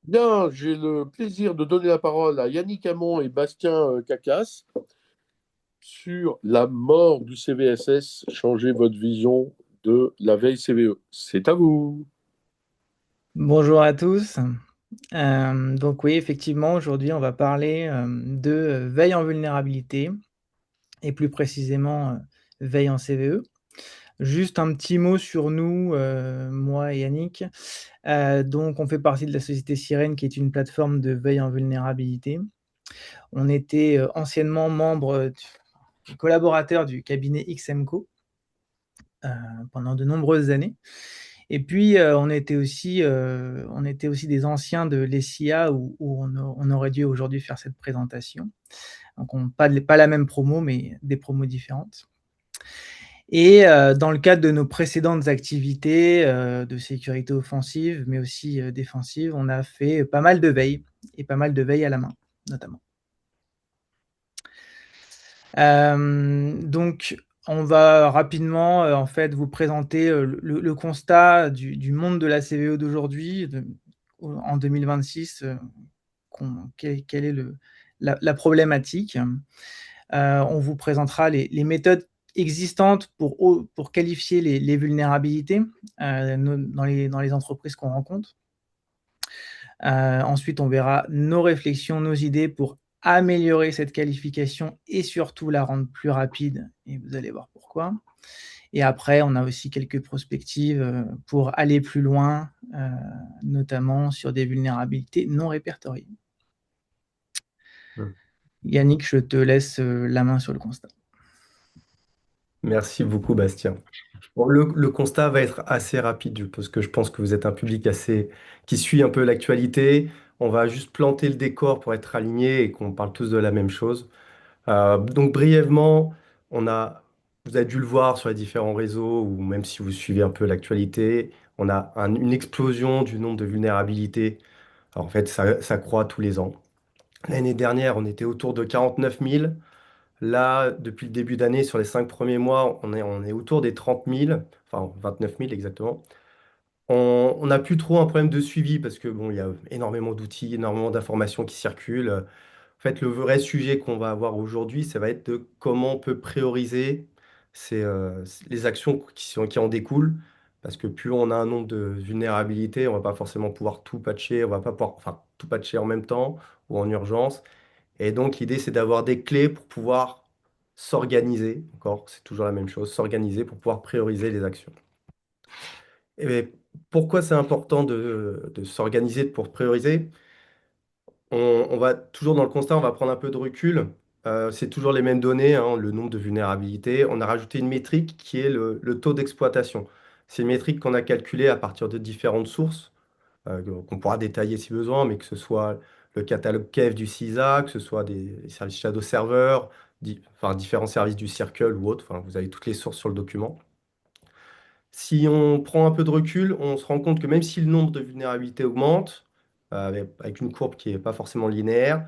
Bien, j'ai le plaisir de donner la parole à Yannick Hamon et Bastien Cacas sur la mort du CVSS. Changez votre vision de la veille CVE. C'est à vous. Bonjour à tous. Donc oui, effectivement, aujourd'hui, on va parler de veille en vulnérabilité et plus précisément veille en CVE. Juste un petit mot sur nous, moi et Yannick. Donc, on fait partie de la société Sirène, qui est une plateforme de veille en vulnérabilité. On était anciennement membre, collaborateur du cabinet XMCO euh, pendant de nombreuses années. Et puis, on était aussi des anciens de l'ESIA où on aurait dû aujourd'hui faire cette présentation. Donc, pas la même promo, mais des promos différentes. Et dans le cadre de nos précédentes activités de sécurité offensive, mais aussi défensive, on a fait pas mal de veilles, et pas mal de veilles à la main, notamment. Donc, on va rapidement en fait vous présenter le constat du monde de la CVE d'aujourd'hui, en 2026, quelle est la problématique. On vous présentera les méthodes existantes pour qualifier les vulnérabilités dans les entreprises qu'on rencontre. Ensuite, on verra nos réflexions, nos idées pour améliorer cette qualification et surtout la rendre plus rapide, et vous allez voir pourquoi. Et après, on a aussi quelques prospectives pour aller plus loin, notamment sur des vulnérabilités non répertoriées. Hmm. Yannick, je te laisse la main sur le constat. Merci beaucoup, Bastien. Bon, le constat va être assez rapide parce que je pense que vous êtes un public assez qui suit un peu l'actualité. On va juste planter le décor pour être aligné et qu'on parle tous de la même chose. Donc brièvement, on a, vous avez dû le voir sur les différents réseaux ou même si vous suivez un peu l'actualité, on a une explosion du nombre de vulnérabilités. Alors, en fait, ça croît tous les ans. L'année dernière, on était autour de 49 000. Là, depuis le début d'année, sur les 5 premiers mois, on est autour des 30 000, enfin 29 000 exactement. On n'a plus trop un problème de suivi parce que bon, il y a énormément d'outils, énormément d'informations qui circulent. En fait, le vrai sujet qu'on va avoir aujourd'hui, ça va être de comment on peut prioriser les actions qui en découlent. Parce que plus on a un nombre de vulnérabilités, on va pas forcément pouvoir tout patcher, on va pas pouvoir, enfin, tout patcher en même temps ou en urgence. Et donc, l'idée, c'est d'avoir des clés pour pouvoir s'organiser. Encore, c'est toujours la même chose, s'organiser pour pouvoir prioriser les actions. Et pourquoi c'est important de s'organiser pour prioriser? On va toujours dans le constat, on va prendre un peu de recul. C'est toujours les mêmes données, hein, le nombre de vulnérabilités. On a rajouté une métrique qui est le taux d'exploitation. C'est une métrique qu'on a calculée à partir de différentes sources, qu'on pourra détailler si besoin, mais que ce soit le catalogue KEF du CISA, que ce soit des services Shadow Server, enfin, différents services du Circle ou autres. Enfin, vous avez toutes les sources sur le document. Si on prend un peu de recul, on se rend compte que même si le nombre de vulnérabilités augmente, avec une courbe qui n'est pas forcément linéaire,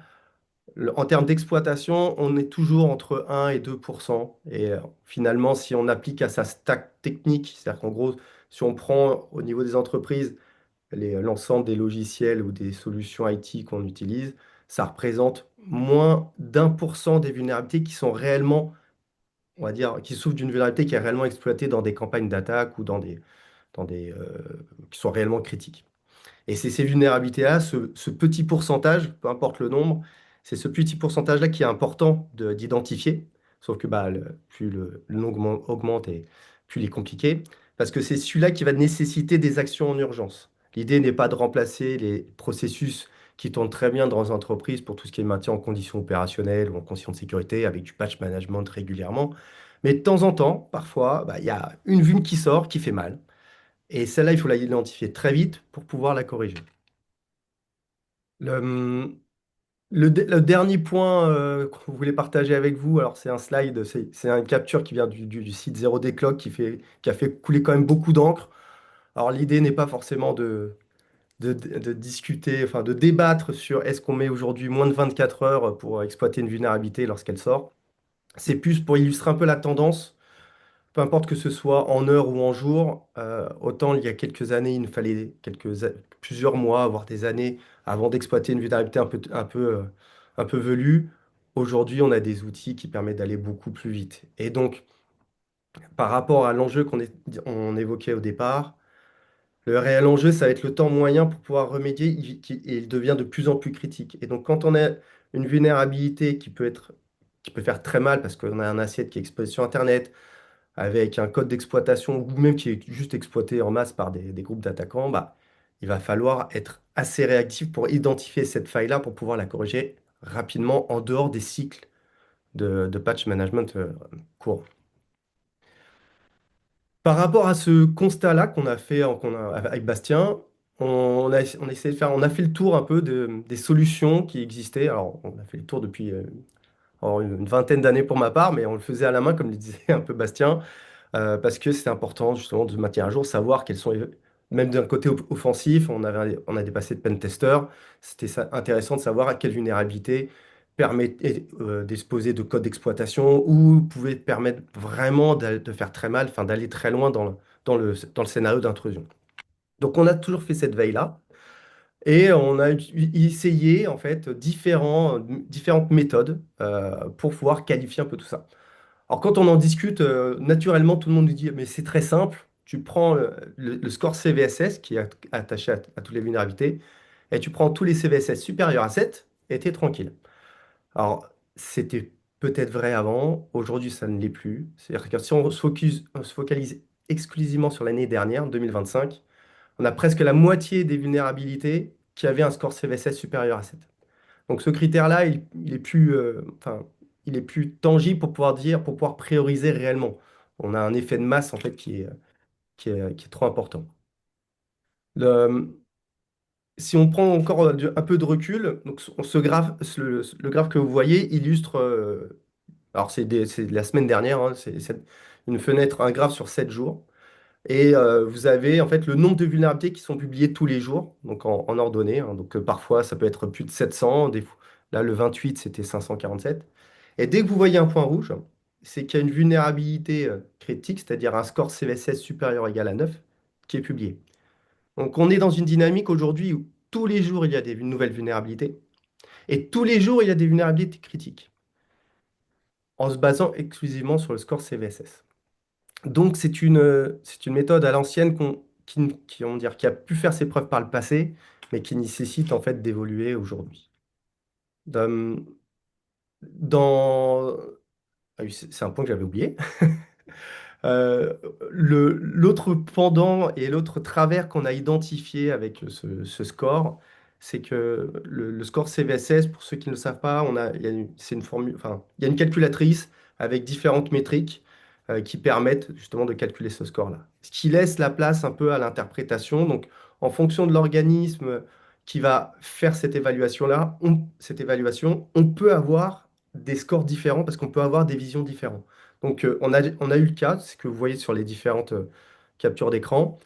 en termes d'exploitation, on est toujours entre 1 et 2%. Et finalement, si on applique à sa stack technique, c'est-à-dire qu'en gros, si on prend au niveau des entreprises l'ensemble des logiciels ou des solutions IT qu'on utilise, ça représente moins d'1% des vulnérabilités qui sont réellement, on va dire, qui souffrent d'une vulnérabilité qui est réellement exploitée dans des campagnes d'attaque ou qui sont réellement critiques. Et c'est ces vulnérabilités-là, ce petit pourcentage, peu importe le nombre, c'est ce petit pourcentage-là qui est important d'identifier. Sauf que bah, plus le nombre augmente et plus il est compliqué. Parce que c'est celui-là qui va nécessiter des actions en urgence. L'idée n'est pas de remplacer les processus qui tournent très bien dans les entreprises pour tout ce qui est maintien en conditions opérationnelles ou en conditions de sécurité avec du patch management régulièrement. Mais de temps en temps, parfois, bah, il y a une vulne qui sort qui fait mal. Et celle-là, il faut l'identifier très vite pour pouvoir la corriger. Le, le dernier point qu'on voulait partager avec vous, alors c'est un slide, c'est une capture qui vient du site Zero Declock qui a fait couler quand même beaucoup d'encre. Alors l'idée n'est pas forcément de discuter, enfin de débattre sur est-ce qu'on met aujourd'hui moins de 24 heures pour exploiter une vulnérabilité lorsqu'elle sort. C'est plus pour illustrer un peu la tendance peu importe que ce soit en heures ou en jours, autant il y a quelques années, il nous fallait plusieurs mois, voire des années, avant d'exploiter une vulnérabilité un peu velue. Aujourd'hui, on a des outils qui permettent d'aller beaucoup plus vite. Et donc, par rapport à l'enjeu on évoquait au départ, le réel enjeu, ça va être le temps moyen pour pouvoir remédier, et il devient de plus en plus critique. Et donc, quand on a une vulnérabilité qui peut faire très mal parce qu'on a un assiette qui est exposé sur Internet, avec un code d'exploitation ou même qui est juste exploité en masse par des groupes d'attaquants, bah, il va falloir être assez réactif pour identifier cette faille-là pour pouvoir la corriger rapidement en dehors des cycles de patch management courts. Par rapport à ce constat-là qu'on a fait avec Bastien, on a essayé de faire, on a fait le tour un peu des solutions qui existaient. Alors, on a fait le tour depuis une vingtaine d'années pour ma part, mais on le faisait à la main, comme le disait un peu Bastien, parce que c'est important justement de se maintenir à jour, savoir quels sont, même d'un côté offensif, on a dépassé de pen tester, c'était intéressant de savoir à quelle vulnérabilité permettait d'exposer de codes d'exploitation ou pouvait permettre vraiment de faire très mal, enfin d'aller très loin dans le scénario d'intrusion. Donc on a toujours fait cette veille-là et on a essayé en fait différentes méthodes pour pouvoir qualifier un peu tout ça. Alors, quand on en discute, naturellement, tout le monde nous dit, mais c'est très simple. Tu prends le score CVSS qui est attaché à toutes les vulnérabilités et tu prends tous les CVSS supérieurs à 7 et tu es tranquille. Alors, c'était peut-être vrai avant. Aujourd'hui, ça ne l'est plus. C'est-à-dire que si on se focalise exclusivement sur l'année dernière, 2025, on a presque la moitié des vulnérabilités qui avaient un score CVSS supérieur à 7. Donc ce critère-là, il est plus, enfin, il est plus tangible pour pouvoir dire, pour pouvoir prioriser réellement. On a un effet de masse en fait qui est trop important. Le- Si on prend encore un peu de recul, donc ce graphe, le graphe que vous voyez illustre, alors c'est de la semaine dernière, hein, c'est une fenêtre, un graphe sur 7 jours. Et vous avez en fait le nombre de vulnérabilités qui sont publiées tous les jours, donc en ordonnée, hein. Donc parfois ça peut être plus de 700, là le 28 c'était 547. Et dès que vous voyez un point rouge, c'est qu'il y a une vulnérabilité critique, c'est-à-dire un score CVSS supérieur ou égal à 9, qui est publié. Donc on est dans une dynamique aujourd'hui où tous les jours il y a des nouvelles vulnérabilités, et tous les jours il y a des vulnérabilités critiques, en se basant exclusivement sur le score CVSS. Donc, c'est une méthode à l'ancienne qui a pu faire ses preuves par le passé, mais qui nécessite en fait d'évoluer aujourd'hui. Dans, dans- ah oui, c'est un point que j'avais oublié. Euh, L'autre pendant et l'autre travers qu'on a identifié avec ce score, c'est que le score CVSS, pour ceux qui ne le savent pas, c'est une formule, enfin, il y a une calculatrice avec différentes métriques qui permettent justement de calculer ce score-là. Ce qui laisse la place un peu à l'interprétation. Donc, en fonction de l'organisme qui va faire cette évaluation, on peut avoir des scores différents parce qu'on peut avoir des visions différentes. Donc, on a eu le cas, c'est ce que vous voyez sur les différentes captures d'écran,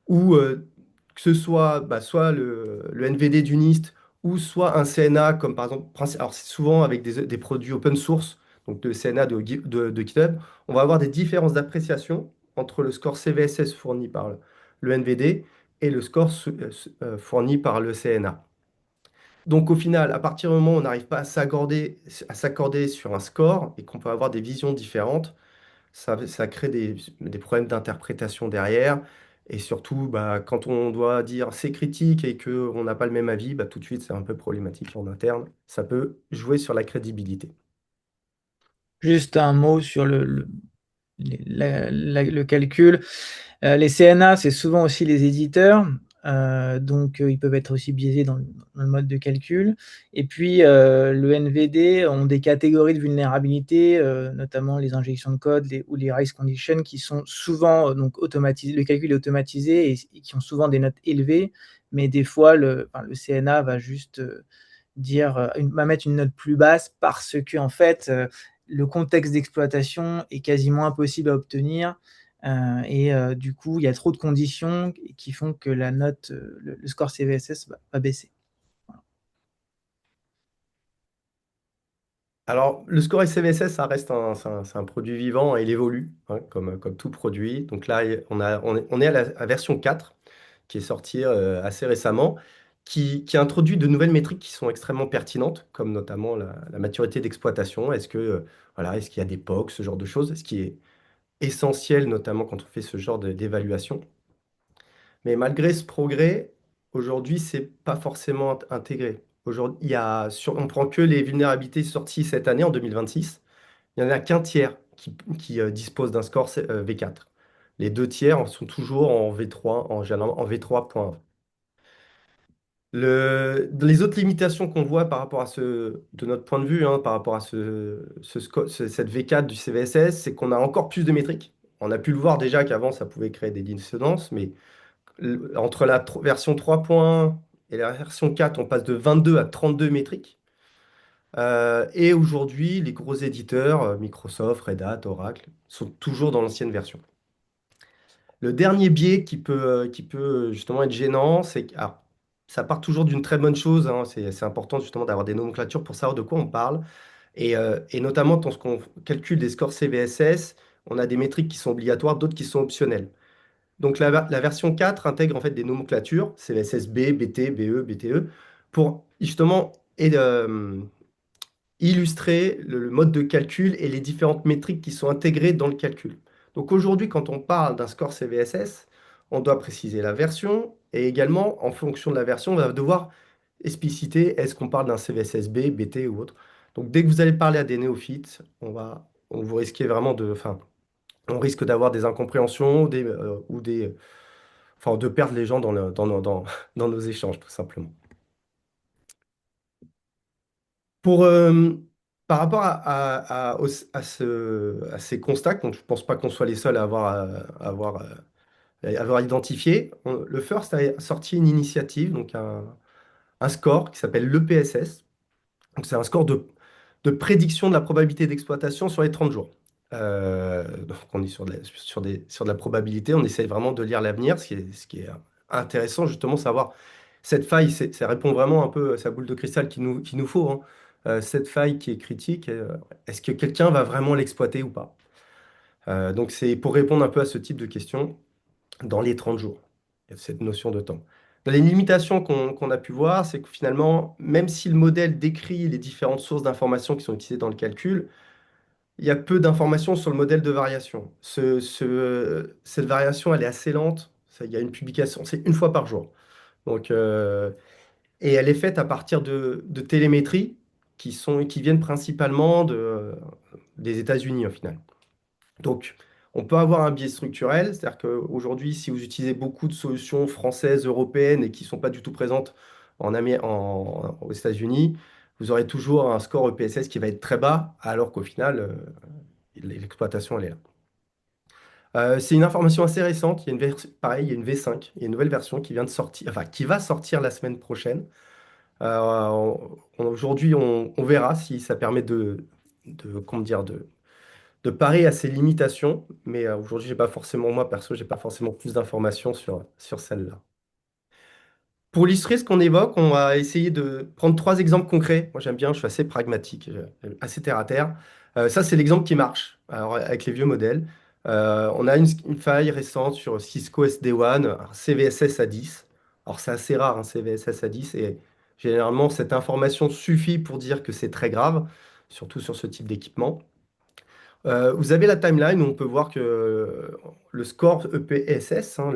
où que ce soit soit le NVD du NIST ou soit un CNA, comme par exemple, alors c'est souvent avec des produits open source, donc le CNA de GitHub, on va avoir des différences d'appréciation entre le score CVSS fourni par le NVD et le score fourni par le CNA. Donc au final, à partir du moment où on n'arrive pas à s'accorder sur un score et qu'on peut avoir des visions différentes, ça crée des problèmes d'interprétation derrière. Et surtout, bah, quand on doit dire c'est critique et qu'on n'a pas le même avis, bah, tout de suite, c'est un peu problématique en interne. Ça peut jouer sur la crédibilité. Juste un mot sur le calcul. Les CNA, c'est souvent aussi les éditeurs, donc ils peuvent être aussi biaisés dans le mode de calcul. Et puis le NVD ont des catégories de vulnérabilité, notamment les injections de code ou les race conditions, qui sont souvent donc automatisées. Le calcul est automatisé et qui ont souvent des notes élevées, mais des fois le CNA va juste va mettre une note plus basse parce que en fait le contexte d'exploitation est quasiment impossible à obtenir. Du coup, il y a trop de conditions qui font que la note, le score CVSS va baisser. Alors, le score SCVSS, ça reste c'est un produit vivant et il évolue, hein, comme tout produit. Donc là, on est à la version 4 qui est sortie assez récemment, qui introduit de nouvelles métriques qui sont extrêmement pertinentes, comme notamment la maturité d'exploitation. Voilà, est-ce qu'il y a des POC, ce genre de choses, ce qui est essentiel, notamment quand on fait ce genre d'évaluation. Mais malgré ce progrès, aujourd'hui, c'est pas forcément intégré. Aujourd'hui, on prend que les vulnérabilités sorties cette année, en 2026. Il n'y en a qu'un tiers qui dispose d'un score V4. Les deux tiers sont toujours en V3, généralement en V3.1. Les autres limitations qu'on voit par rapport de notre point de vue, hein, par rapport à cette V4 du CVSS, c'est qu'on a encore plus de métriques. On a pu le voir déjà qu'avant, ça pouvait créer des dissonances, mais entre la version 3.1 et la version 4, on passe de 22 à 32 métriques. Et aujourd'hui, les gros éditeurs, Microsoft, Red Hat, Oracle, sont toujours dans l'ancienne version. Le dernier biais qui peut justement être gênant, c'est que ça part toujours d'une très bonne chose, hein. C'est important justement d'avoir des nomenclatures pour savoir de quoi on parle. Et notamment, dans ce qu'on calcule des scores CVSS, on a des métriques qui sont obligatoires, d'autres qui sont optionnelles. Donc la version 4 intègre en fait des nomenclatures, CVSS-B, BT, BE, BTE, pour justement illustrer le mode de calcul et les différentes métriques qui sont intégrées dans le calcul. Donc aujourd'hui, quand on parle d'un score CVSS, on doit préciser la version et également, en fonction de la version, on va devoir expliciter est-ce qu'on parle d'un CVSS-B, BT ou autre. Donc dès que vous allez parler à des néophytes, vous risquez vraiment enfin, on risque d'avoir des incompréhensions enfin, de perdre les gens dans nos échanges, tout simplement. Pour, par rapport à ces constats, donc je ne pense pas qu'on soit les seuls à avoir identifié, le First a sorti une initiative, donc un score qui s'appelle l'EPSS. Donc c'est un score de prédiction de la probabilité d'exploitation sur les 30 jours. Donc on est sur de la probabilité, on essaie vraiment de lire l'avenir, ce qui est intéressant justement, savoir cette faille, ça répond vraiment un peu à sa boule de cristal qu'il nous faut, hein. Cette faille qui est critique, est-ce que quelqu'un va vraiment l'exploiter ou pas? Donc c'est pour répondre un peu à ce type de questions dans les 30 jours. Il y a cette notion de temps. Dans les limitations qu'on a pu voir, c'est que finalement, même si le modèle décrit les différentes sources d'informations qui sont utilisées dans le calcul, il y a peu d'informations sur le modèle de variation. Cette variation, elle est assez lente. Il y a une publication, c'est une fois par jour. Donc, et elle est faite à partir de télémétries qui viennent principalement des États-Unis, au final. Donc, on peut avoir un biais structurel, c'est-à-dire qu'aujourd'hui, si vous utilisez beaucoup de solutions françaises, européennes et qui ne sont pas du tout présentes aux États-Unis, vous aurez toujours un score EPSS qui va être très bas, alors qu'au final, l'exploitation, elle est là. C'est une information assez récente. Il y a pareil, il y a une V5, il y a une nouvelle version qui vient de sortir, enfin, qui va sortir la semaine prochaine. Aujourd'hui, on verra si ça permet comment dire, de parer à ces limitations, mais aujourd'hui, j'ai pas forcément, moi perso, j'ai pas forcément plus d'informations sur celle-là. Pour illustrer ce qu'on évoque, on va essayer de prendre trois exemples concrets. Moi, j'aime bien, je suis assez pragmatique, assez terre à terre. Ça, c'est l'exemple qui marche, alors, avec les vieux modèles. On a une faille récente sur Cisco SD-WAN, un CVSS à 10. Alors, c'est assez rare, un CVSS à 10, et généralement, cette information suffit pour dire que c'est très grave, surtout sur ce type d'équipement. Vous avez la timeline où on peut voir que le score EPSS, hein,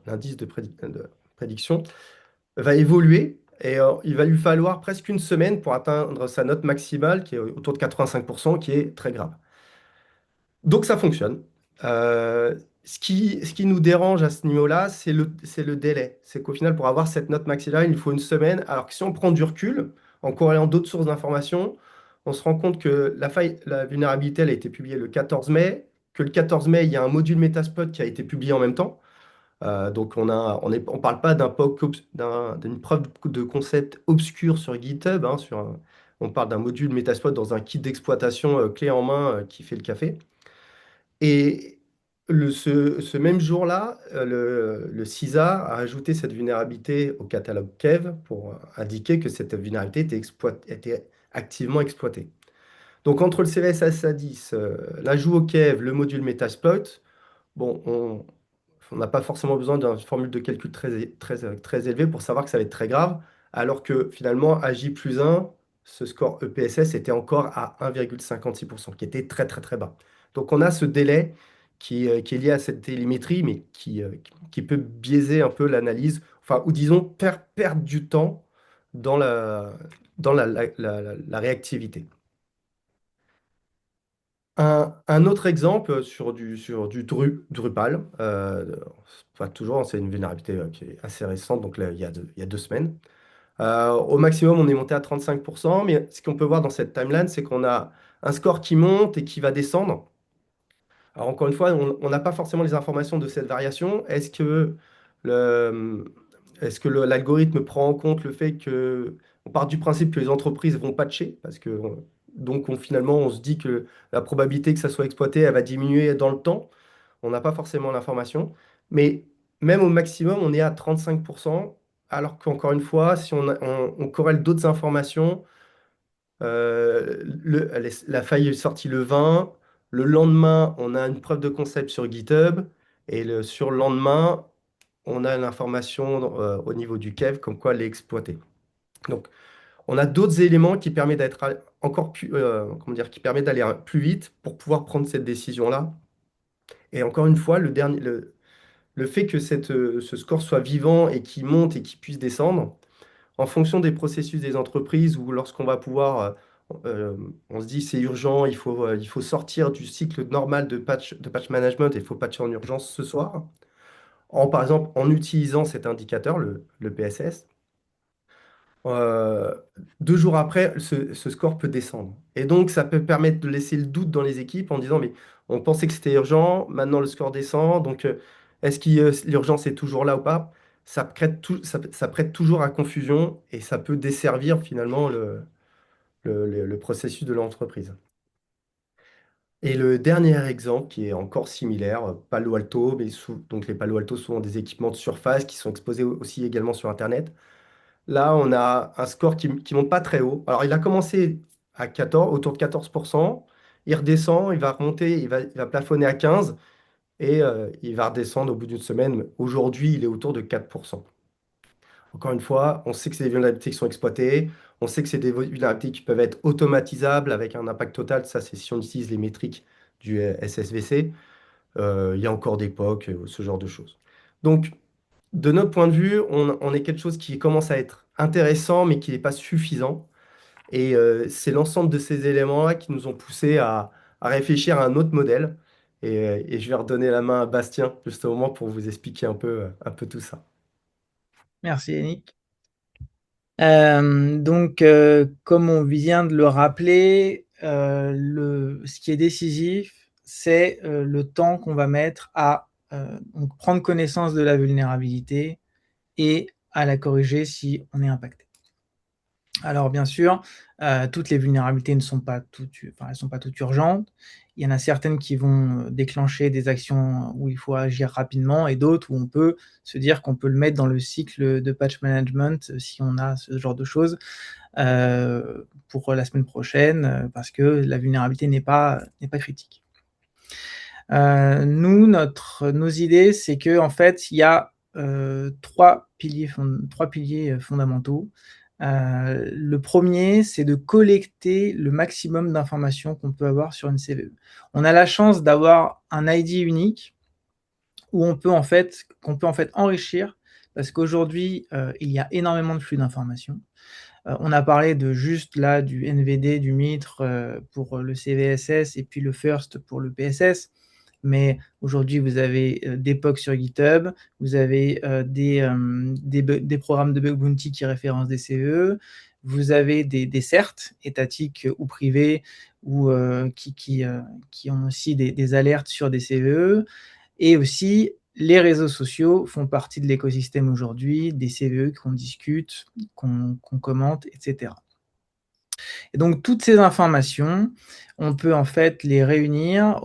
l'indice de prédiction, va évoluer et il va lui falloir presque une semaine pour atteindre sa note maximale qui est autour de 85%, qui est très grave. Donc ça fonctionne. Ce qui nous dérange à ce niveau-là, c'est le délai. C'est qu'au final, pour avoir cette note maximale, il faut une semaine. Alors que si on prend du recul, en corrélant d'autres sources d'informations, on se rend compte que la vulnérabilité, elle a été publiée le 14 mai, que le 14 mai, il y a un module Metasploit qui a été publié en même temps. Donc on parle pas d'un POC, d'une preuve de concept obscure sur GitHub, hein, on parle d'un module Metasploit dans un kit d'exploitation clé en main qui fait le café. Et ce même jour-là, le CISA a ajouté cette vulnérabilité au catalogue Kev pour indiquer que cette vulnérabilité était activement exploitée. Donc entre le CVSS à 10, l'ajout au kev, le module Metasploit, bon, on n'a pas forcément besoin d'une formule de calcul très élevée pour savoir que ça va être très grave, alors que finalement, à J plus 1, ce score EPSS était encore à 1,56%, qui était très très très bas. Donc on a ce délai qui est lié à cette télémétrie, mais qui peut biaiser un peu l'analyse, enfin, ou disons, perdre du temps dans la réactivité. Un autre exemple sur du Drupal, enfin, toujours, c'est une vulnérabilité qui est assez récente, donc là, il y a 2 semaines. Au maximum, on est monté à 35%, mais ce qu'on peut voir dans cette timeline, c'est qu'on a un score qui monte et qui va descendre. Alors encore une fois, on n'a pas forcément les informations de cette variation. Le, l'algorithme prend en compte le fait que on part du principe que les entreprises vont patcher, parce que donc finalement on se dit que la probabilité que ça soit exploité, elle va diminuer dans le temps. On n'a pas forcément l'information, mais même au maximum, on est à 35%, alors qu'encore une fois, si on corrèle d'autres informations, la faille est sortie le 20. Le lendemain, on a une preuve de concept sur GitHub. Et sur le lendemain, on a l'information au niveau du kev, comme quoi elle est exploitée. Donc, on a d'autres éléments qui permettent d'être encore plus, comment dire, qui permettent d'aller plus vite pour pouvoir prendre cette décision-là. Et encore une fois, le fait que ce score soit vivant et qu'il monte et qu'il puisse descendre, en fonction des processus des entreprises ou lorsqu'on va pouvoir, on se dit c'est urgent, il faut sortir du cycle normal de patch management et il faut patcher en urgence ce soir. Par exemple, en utilisant cet indicateur, le PSS, euh, 2 jours après, ce score peut descendre. Et donc, ça peut permettre de laisser le doute dans les équipes en disant, mais on pensait que c'était urgent, maintenant le score descend, donc est-ce que l'urgence est toujours là ou pas? Ça prête toujours à confusion et ça peut desservir finalement le processus de l'entreprise. Et le dernier exemple qui est encore similaire, Palo Alto, mais donc les Palo Alto sont des équipements de surface qui sont exposés aussi également sur Internet. Là, on a un score qui ne monte pas très haut. Alors, il a commencé à 14, autour de 14%. Il redescend, il va remonter, il va plafonner à 15 et il va redescendre au bout d'une semaine. Aujourd'hui, il est autour de 4%. Encore une fois, on sait que c'est des vulnérabilités qui sont exploitées. On sait que c'est des vulnérabilités qui peuvent être automatisables avec un impact total. Ça, c'est si on utilise les métriques du SSVC. Il y a encore des POC, ce genre de choses. Donc, de notre point de vue, on est quelque chose qui commence à être intéressant, mais qui n'est pas suffisant. Et c'est l'ensemble de ces éléments-là qui nous ont poussé à réfléchir à un autre modèle. Et je vais redonner la main à Bastien, justement, pour vous expliquer un peu tout ça. Merci Yannick. Donc, comme on vient de le rappeler, ce qui est décisif, c'est le temps qu'on va mettre à donc prendre connaissance de la vulnérabilité et à la corriger si on est impacté. Alors bien sûr, toutes les vulnérabilités ne sont pas toutes, elles sont pas toutes urgentes. Il y en a certaines qui vont déclencher des actions où il faut agir rapidement et d'autres où on peut se dire qu'on peut le mettre dans le cycle de patch management si on a ce genre de choses pour la semaine prochaine parce que la vulnérabilité n'est pas critique. Nos idées, c'est que en fait, il y a trois piliers fondamentaux. Le premier, c'est de collecter le maximum d'informations qu'on peut avoir sur une CVE. On a la chance d'avoir un ID unique où qu'on peut en fait enrichir parce qu'aujourd'hui, il y a énormément de flux d'informations. On a parlé de juste là du NVD, du MITRE pour le CVSS et puis le FIRST pour le PSS. Mais aujourd'hui, vous avez des POC sur GitHub, vous avez des programmes de bug bounty qui référencent des CVE, vous avez des certs étatiques ou privés ou qui ont aussi des alertes sur des CVE. Et aussi, les réseaux sociaux font partie de l'écosystème aujourd'hui, des CVE qu'on discute, qu'on commente, etc. Et donc, toutes ces informations, on peut en fait les réunir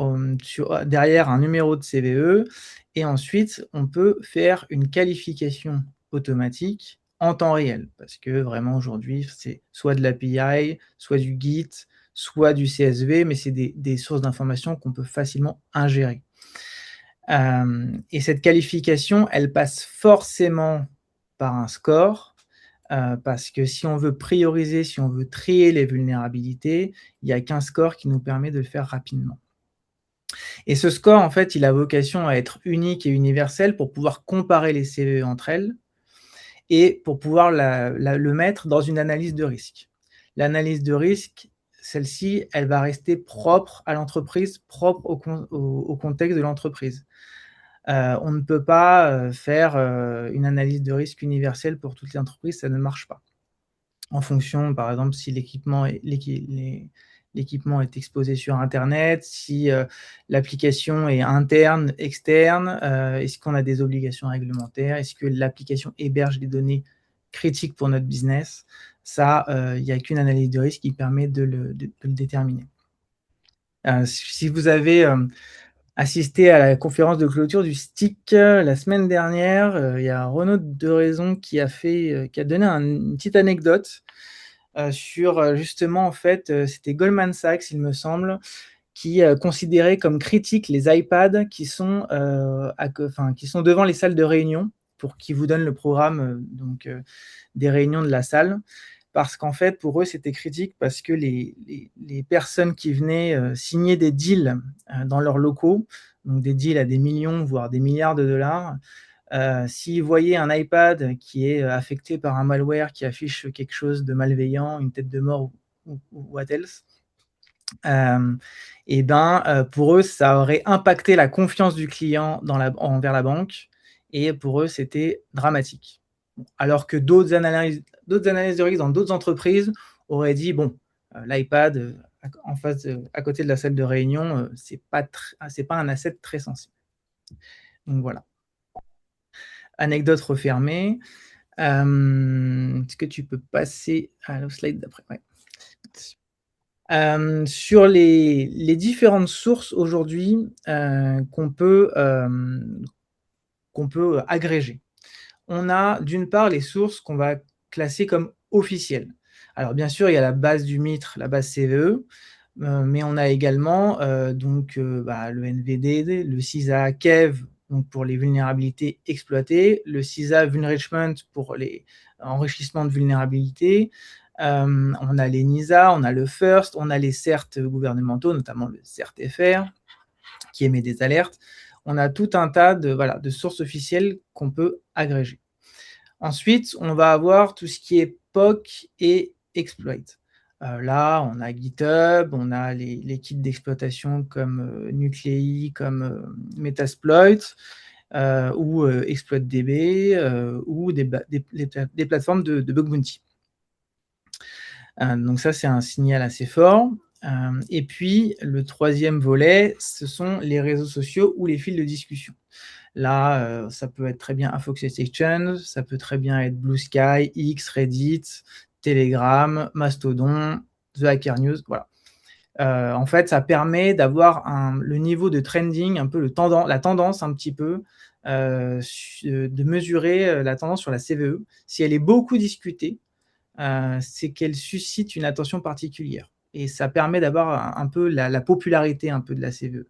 derrière un numéro de CVE et ensuite, on peut faire une qualification automatique en temps réel parce que vraiment aujourd'hui, c'est soit de l'API, soit du Git, soit du CSV, mais c'est des sources d'informations qu'on peut facilement ingérer. Et cette qualification, elle passe forcément par un score, parce que si on veut prioriser, si on veut trier les vulnérabilités, il n'y a qu'un score qui nous permet de le faire rapidement. Et ce score, en fait, il a vocation à être unique et universel pour pouvoir comparer les CVE entre elles et pour pouvoir le mettre dans une analyse de risque. L'analyse de risque, celle-ci, elle va rester propre à l'entreprise, propre au contexte de l'entreprise. On ne peut pas faire une analyse de risque universelle pour toutes les entreprises, ça ne marche pas. En fonction, par exemple, si l'équipement est exposé sur Internet, si l'application est interne, externe, est-ce qu'on a des obligations réglementaires, est-ce que l'application héberge des données critiques pour notre business. Ça, il n'y a qu'une analyse de risque qui permet de le déterminer. Si vous avez assisté à la conférence de clôture du STIC la semaine dernière, il y a Renaud Deraison qui a donné une petite anecdote sur justement, en fait, c'était Goldman Sachs, il me semble, qui considérait comme critique les iPads qui sont devant les salles de réunion pour qu'ils vous donnent le programme des réunions de la salle. Parce qu'en fait, pour eux, c'était critique parce que les personnes qui venaient signer des deals dans leurs locaux, donc des deals à des millions, voire des milliards de dollars, s'ils voyaient un iPad qui est affecté par un malware qui affiche quelque chose de malveillant, une tête de mort ou what else, pour eux, ça aurait impacté la confiance du client envers la banque, et pour eux, c'était dramatique. Alors que d'autres analyses de risque dans d'autres entreprises auraient dit, bon, l'iPad à côté de la salle de réunion, c'est pas un asset très sensible. Donc voilà. Anecdote refermée. Est-ce que tu peux passer à la slide d'après? Ouais. Sur les différentes sources aujourd'hui qu'on peut agréger. On a d'une part les sources qu'on va classer comme officielles. Alors bien sûr, il y a la base du MITRE, la base CVE, mais on a également le NVD, le CISA KEV, donc pour les vulnérabilités exploitées, le CISA Vulnerachment pour les enrichissements de vulnérabilités, on a les NISA, on a le FIRST, on a les CERT gouvernementaux, notamment le CERT-FR, qui émet des alertes. On a tout un tas de sources officielles qu'on peut agréger. Ensuite, on va avoir tout ce qui est POC et exploit. Là, on a GitHub, on a les kits d'exploitation comme Nuclei, comme Metasploit, ou ExploitDB, ou des plateformes de bug bounty. Donc ça, c'est un signal assez fort. Et puis, le troisième volet, ce sont les réseaux sociaux ou les fils de discussion. Là, ça peut être très bien Infoxet Exchange, ça peut très bien être Blue Sky, X, Reddit, Telegram, Mastodon, The Hacker News, voilà. En fait, ça permet d'avoir le niveau de trending, un peu la tendance un petit peu, de mesurer la tendance sur la CVE. Si elle est beaucoup discutée, c'est qu'elle suscite une attention particulière. Et ça permet d'avoir un peu la popularité un peu de la CVE.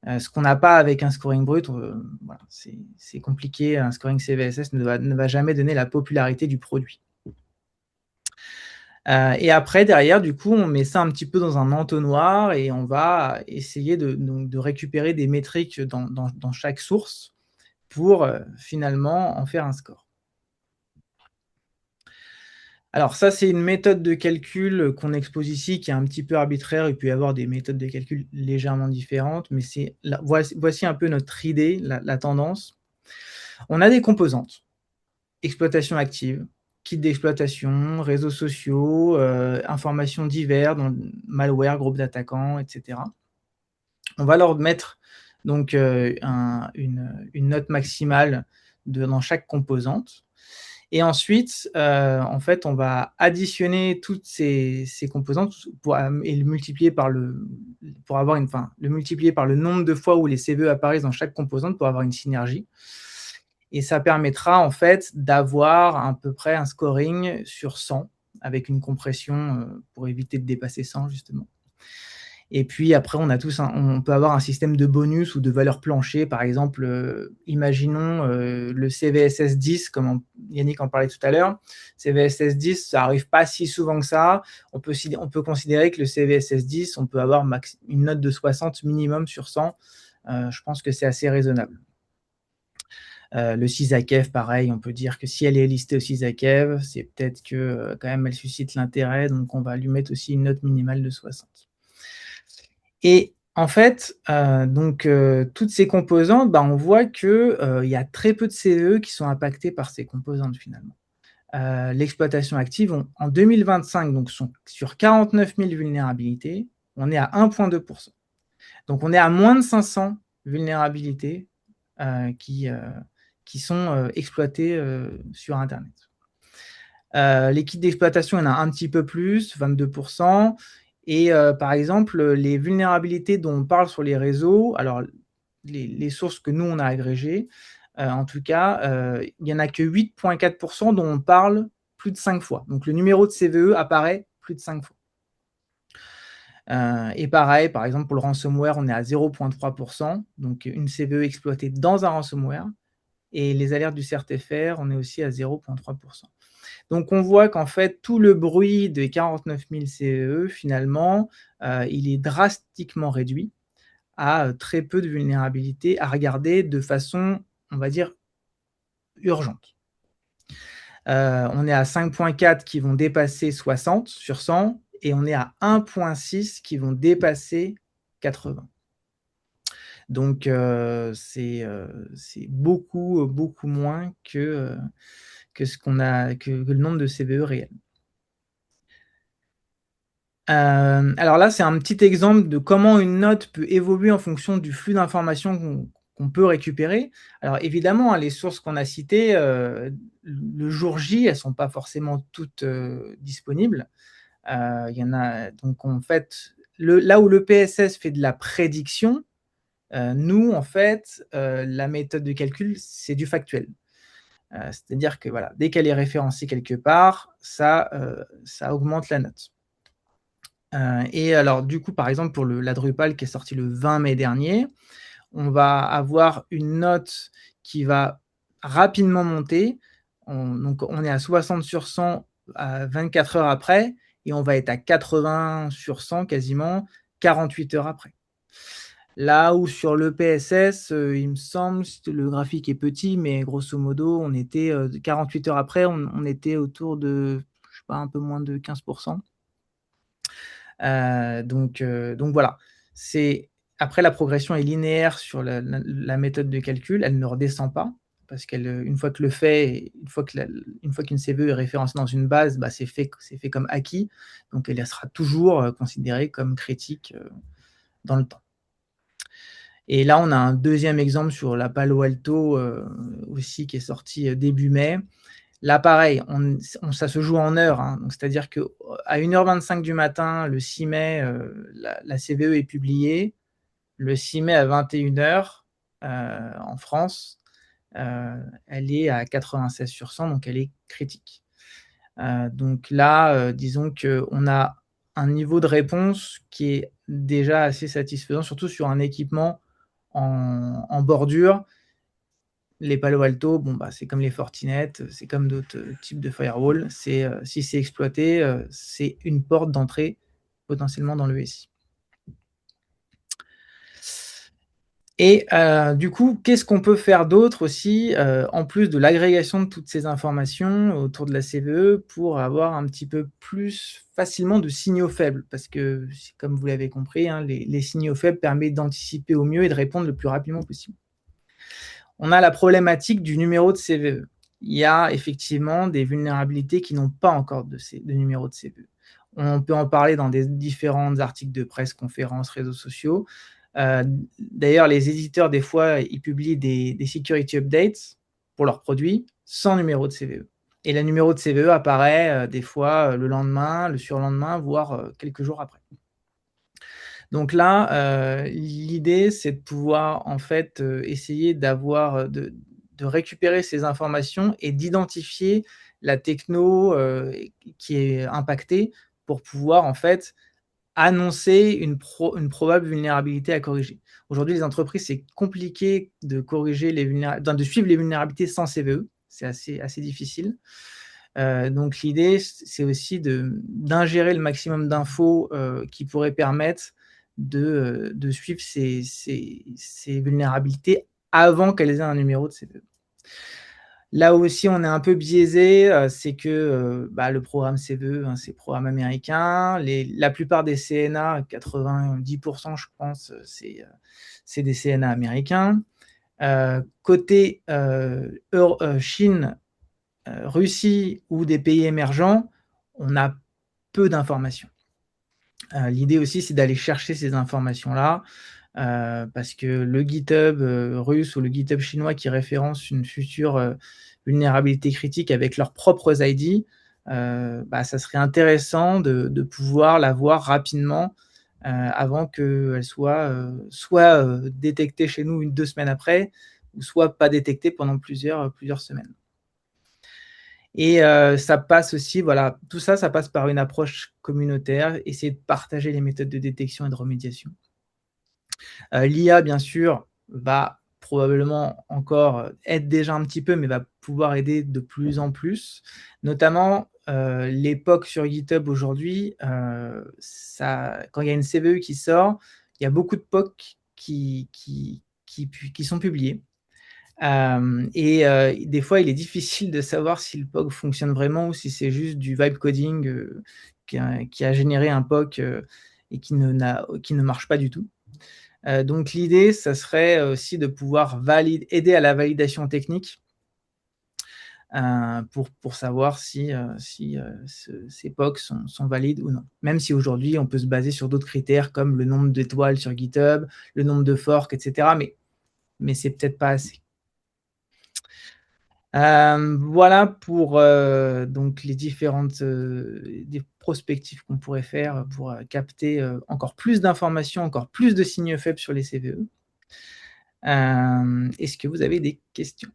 Ce qu'on n'a pas avec un scoring brut, voilà, c'est compliqué. Un scoring CVSS ne va jamais donner la popularité du produit. Et après, derrière, du coup, on met ça un petit peu dans un entonnoir et on va essayer de récupérer des métriques dans chaque source pour finalement en faire un score. Alors ça, c'est une méthode de calcul qu'on expose ici qui est un petit peu arbitraire. Il peut y avoir des méthodes de calcul légèrement différentes, mais voici un peu notre idée, la tendance. On a des composantes. Exploitation active, kit d'exploitation, réseaux sociaux, informations diverses, malware, groupe d'attaquants, etc. On va leur mettre donc une note maximale dans chaque composante. Et ensuite, en fait, on va additionner toutes ces composantes et le multiplier par le nombre de fois où les CVE apparaissent dans chaque composante pour avoir une synergie. Et ça permettra en fait d'avoir à peu près un scoring sur 100 avec une compression pour éviter de dépasser 100 justement. Et puis après, on peut avoir un système de bonus ou de valeur plancher. Par exemple, imaginons le CVSS 10, comme Yannick en parlait tout à l'heure. CVSS 10, ça n'arrive pas si souvent que ça. On peut considérer que le CVSS 10, on peut avoir une note de 60 minimum sur 100. Je pense que c'est assez raisonnable. Le CISAQEV, pareil, on peut dire que si elle est listée au CISAQEV, c'est peut-être que quand même elle suscite l'intérêt, donc on va lui mettre aussi une note minimale de 60. Et en fait, toutes ces composantes, on voit qu'il y a très peu de CVE qui sont impactés par ces composantes finalement. L'exploitation active, en 2025, donc sur 49 000 vulnérabilités, on est à 1,2%. Donc on est à moins de 500 vulnérabilités qui sont exploitées sur Internet. Les kits d'exploitation, il y en a un petit peu plus, 22%. Et par exemple, les vulnérabilités dont on parle sur les réseaux, alors les sources que nous, on a agrégées, en tout cas, il n'y en a que 8,4% dont on parle plus de 5 fois. Donc le numéro de CVE apparaît plus de 5 fois. Et pareil, par exemple, pour le ransomware, on est à 0,3%, donc une CVE exploitée dans un ransomware. Et les alertes du CERT-FR, on est aussi à 0,3%. Donc, on voit qu'en fait, tout le bruit des 49 000 CVE, finalement, il est drastiquement réduit à très peu de vulnérabilités à regarder de façon, on va dire, urgente. On est à 5,4 qui vont dépasser 60 sur 100 et on est à 1,6 qui vont dépasser 80. Donc, c'est beaucoup, beaucoup moins que le nombre de CVE réels. Alors là, c'est un petit exemple de comment une note peut évoluer en fonction du flux d'informations qu'on peut récupérer. Alors évidemment, les sources qu'on a citées, le jour J, elles ne sont pas forcément toutes disponibles. Il y en a, donc en fait, là où le PSS fait de la prédiction, nous, en fait, la méthode de calcul, c'est du factuel. C'est-à-dire que voilà, dès qu'elle est référencée quelque part, ça augmente la note. Et alors, du coup, par exemple, pour la Drupal qui est sortie le 20 mai dernier, on va avoir une note qui va rapidement monter. Donc, on est à 60 sur 100 à 24 heures après, et on va être à 80 sur 100 quasiment 48 heures après. Là où sur le PSS, il me semble, le graphique est petit, mais grosso modo, on était 48 heures après, on était autour de, je sais pas, un peu moins de 15%. Donc voilà. Après, la progression est linéaire sur la méthode de calcul, elle ne redescend pas, parce qu'une fois que une fois qu'une CVE est référencée dans une base, c'est fait comme acquis, donc elle sera toujours considérée comme critique dans le temps. Et là, on a un deuxième exemple sur la Palo Alto aussi qui est sorti début mai. Là, pareil, ça se joue en heures. Hein. C'est-à-dire qu'à 1h25 du matin, le 6 mai, la CVE est publiée. Le 6 mai à 21h, en France, elle est à 96 sur 100, donc elle est critique. Donc là, disons qu'on a un niveau de réponse qui est déjà assez satisfaisant, surtout sur un équipement en bordure. Les Palo Alto, c'est comme les Fortinet, c'est comme d'autres types de firewall. Si c'est exploité, c'est une porte d'entrée potentiellement dans le SI. Et du coup, qu'est-ce qu'on peut faire d'autre aussi, en plus de l'agrégation de toutes ces informations autour de la CVE, pour avoir un petit peu plus facilement de signaux faibles? Parce que, comme vous l'avez compris, hein, les signaux faibles permettent d'anticiper au mieux et de répondre le plus rapidement possible. On a la problématique du numéro de CVE. Il y a effectivement des vulnérabilités qui n'ont pas encore de numéro de CVE. On peut en parler dans des différents articles de presse, conférences, réseaux sociaux. D'ailleurs, les éditeurs, des fois, ils publient des security updates pour leurs produits sans numéro de CVE. Et le numéro de CVE apparaît des fois le lendemain, le surlendemain, voire quelques jours après. Donc là, l'idée, c'est de pouvoir en fait essayer d'avoir, de récupérer ces informations et d'identifier la techno qui est impactée pour pouvoir en fait annoncer une probable vulnérabilité à corriger. Aujourd'hui, les entreprises, c'est compliqué de corriger de suivre les vulnérabilités sans CVE. C'est assez difficile. Donc l'idée, c'est aussi d'ingérer le maximum d'infos qui pourraient permettre de suivre ces vulnérabilités avant qu'elles aient un numéro de CVE. Là aussi, on est un peu biaisé, c'est que le programme CVE, hein, c'est le programme américain. La plupart des CNA, 90% je pense, c'est des CNA américains. Côté Chine, Russie ou des pays émergents, on a peu d'informations. L'idée aussi, c'est d'aller chercher ces informations-là, parce que le GitHub russe ou le GitHub chinois qui référence une future vulnérabilité critique avec leurs propres ID, ça serait intéressant de pouvoir la voir rapidement avant qu'elle soit détectée chez nous 2 semaines après, ou soit pas détectée pendant plusieurs semaines. Et ça passe aussi, voilà, tout ça, ça passe par une approche communautaire, essayer de partager les méthodes de détection et de remédiation. L'IA, bien sûr, va probablement encore aide déjà un petit peu, mais va pouvoir aider de plus en plus. Notamment, les POC sur GitHub aujourd'hui, quand il y a une CVE qui sort, il y a beaucoup de POC qui sont publiés. Des fois, il est difficile de savoir si le POC fonctionne vraiment ou si c'est juste du vibe coding qui a généré un POC et qui ne marche pas du tout. Donc l'idée, ça serait aussi de pouvoir aider à la validation technique pour savoir si ces POC sont valides ou non. Même si aujourd'hui, on peut se baser sur d'autres critères comme le nombre d'étoiles sur GitHub, le nombre de forks, etc. Mais c'est peut-être pas assez. Voilà pour donc les différentes des prospectives qu'on pourrait faire pour capter encore plus d'informations, encore plus de signaux faibles sur les CVE. Est-ce que vous avez des questions?